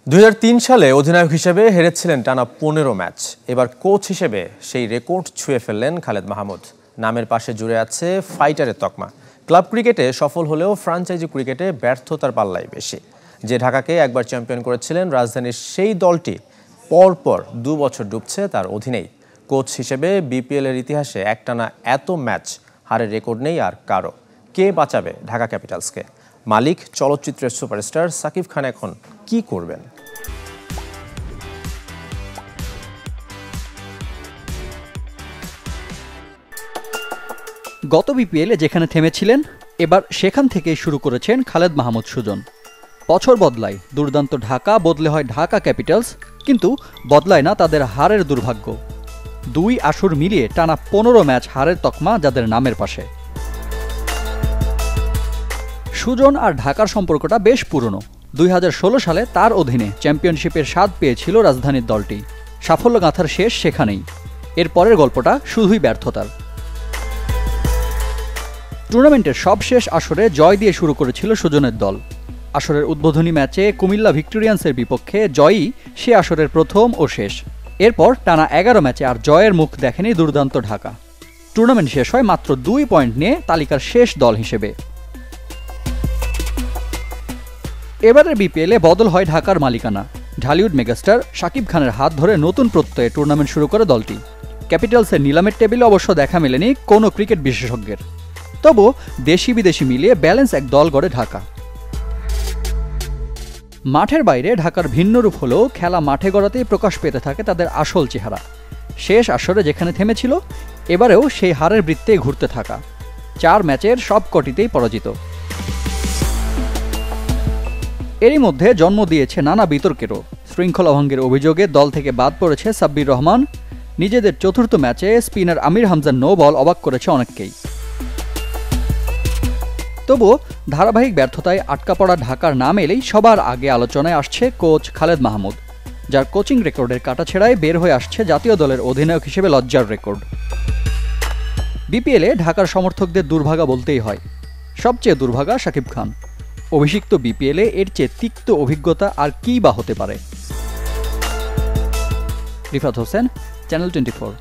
2003 সালে অধিনায়ক হিসেবে হেরেছিলেন টানা 15 ম্যাচ। এবার কোচ হিসেবে সেই রেকর্ড ছুঁয়ে ফেললেন খালেদ মাহমুদ। নামের পাশে জুড়ে আছে ফাইটারের তকমা। ক্লাব ক্রিকেটে সফল হলেও ফ্র্যাঞ্চাইজি ক্রিকেটে ব্যর্থতার পাল্লাই বেশি। যে ঢাকাকে একবার চ্যাম্পিয়ন করেছিলেন রাজধানীর সেই দলটি পরপর 2 বছর ডুবছে তার অধীনেই। কোচ হিসেবে বিপিএল এর ইতিহাসে একটানা এত ম্যাচ হারের রেকর্ড নেই আর কারো। কে বাঁচাবে ঢাকা ক্যাপিটালসকে? মালিক চলচ্চিত্রের সুপারস্টার সাকিব খান এখন কি করবেন? গত বিপিএলে যেখানে থেমেছিলেন এবার সেখান থেকেই শুরু করেছেন খালেদ মাহমুদ সুজন। বছর বদলায়, দুর্দান্ত ঢাকা বদলে হয় ঢাকা ক্যাপিটালস, কিন্তু বদলায় না তাদের হারের দুর্ভাগ্য। 2 আসর মিলিয়ে টানা 15 ম্যাচ হারের তকমা যাদের নামের পাশে। সুজন আর ঢাকার সম্পর্কটা বেশ পুরনো। 2016 সালে তার অধীনে চ্যাম্পিয়নশিপের স্বাদ পেয়েছিল রাজধানীর দলটি। সাফল্য গাঁথার শেষ সেখানেই। এর পরের গল্পটা শুধুই ব্যর্থতার। টুর্নামেন্টের সবশেষ আসরে জয় দিয়ে শুরু করেছিল সুজনের দল। আসরের উদ্বোধনী ম্যাচে কুমিল্লা ভিক্টোরিয়ান্সের বিপক্ষে জয়ই সে আসরের প্রথম ও শেষ। এরপর টানা 11 ম্যাচে আর জয়ের মুখ দেখেনি দুর্দান্ত ঢাকা। টুর্নামেন্ট শেষ হয় মাত্র 2 পয়েন্ট নিয়ে তালিকার শেষ দল হিসেবে। এবারের বিপিএলে বদল হয় ঢাকার মালিকানা। ঢালিউড মেগাস্টার সাকিব খানের হাত ধরে নতুন প্রত্যয়ে টুর্নামেন্ট শুরু করে দলটি। ক্যাপিটালসের নিলামের টেবিলে অবশ্য দেখা মেলেনি কোনো ক্রিকেট বিশেষজ্ঞের। তবু দেশি বিদেশি মিলিয়ে ব্যালেন্স এক দল গড়ে ঢাকা। মাঠের বাইরে ঢাকার ভিন্ন রূপ হলেও খেলা মাঠে গড়াতেই প্রকাশ পেতে থাকে তাদের আসল চেহারা। শেষ আসরে যেখানে থেমেছিল এবারেও সেই হারের বৃত্তে ঘুরতে থাকা। 4 ম্যাচের সব কটিতেই পরাজিত। এরই মধ্যে জন্ম দিয়েছে নানা বিতর্কেরও। শৃঙ্খলা ভঙ্গের অভিযোগে দল থেকে বাদ পড়েছে সাব্বির রহমান। নিজেদের চতুর্থ ম্যাচে স্পিনার আমির হামজার নো বল অবাক করেছে অনেককেই। তবুও ধারাবাহিক ব্যর্থতায় আটকা পড়া ঢাকার নাম এলেই সবার আগে আলোচনায় আসছে কোচ খালেদ মাহমুদ, যার কোচিং রেকর্ডের কাটাছেড়ায় বের হয়ে আসছে জাতীয় দলের অধিনায়ক হিসেবে লজ্জার রেকর্ড। বিপিএলে ঢাকার সমর্থকদের দুর্ভাগা বলতেই হয়। সবচেয়ে দুর্ভাগা সাকিব খান। অভিষিক্ত বিপিএলে এর চেয়ে তিক্ত অভিজ্ঞতা আর কী বা হতে পারে? রিফাত হোসেন, চ্যানেল 24।